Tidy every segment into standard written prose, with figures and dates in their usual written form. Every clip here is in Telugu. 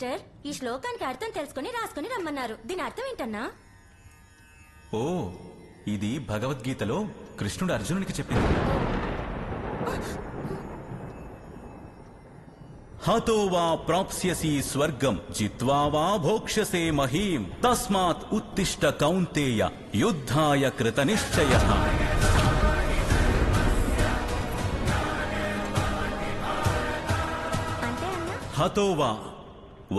మాస్టర్ ఈ శ్లోకానికి అర్థం తెలుసుకుని రాసుకుని రమ్మన్నారు. దీని అర్థం ఏంటన్నా? ఓ, ఇది భగవద్గీతలో కృష్ణుడు అర్జునునికి చెప్పింది. హతో వా ప్రాప్స్యసి స్వర్గం జిత్వా వా భోక్ష్యసే మహీం తస్మాత్ ఉత్తిష్ట కౌంతేయ యుద్ధాయ కృతనిశ్చయః. హతోవా,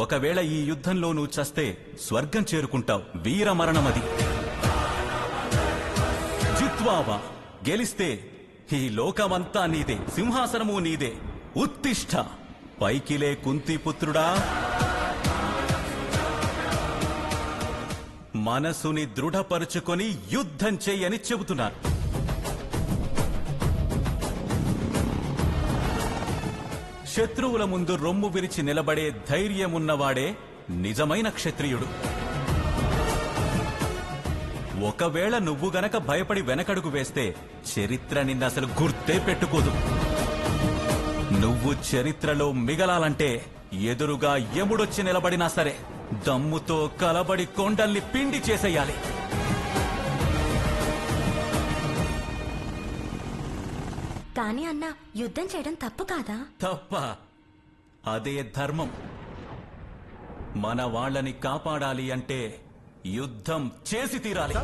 ఒకవేళ ఈ యుద్ధంలో నువ్వు చస్తే స్వర్గం చేరుకుంటావు. వీరమరణమది. జిత్వావా, గెలిస్తే ఈ లోకమంతా నీదే, సింహాసనము నీదే. ఉత్తిష్ట, పైకిలే కుంతిపుత్రుడా. మనసుని దృఢపరుచుకొని యుద్ధం చెయ్యని చెబుతున్నారు. శత్రువుల ముందు రొమ్ము విరిచి నిలబడే ధైర్యమున్నవాడే నిజమైన క్షత్రియుడు. ఒకవేళ నువ్వు గనక భయపడి వెనకడుగు వేస్తే చరిత్ర నిన్నసలు గుర్తే పెట్టుకోదు. నువ్వు చరిత్రలో మిగలాలంటే ఎదురుగా యముడొచ్చి నిలబడినా సరే దమ్ముతో కలబడి కొండల్ని పిండి చేసేయాలి. కానీ అన్న, యుద్ధం చేయడం తప్పు కాదా? తప్ప, అదే ధర్మం. మన వాళ్ళని కాపాడాలి అంటే యుద్ధం చేసి తీరాలి.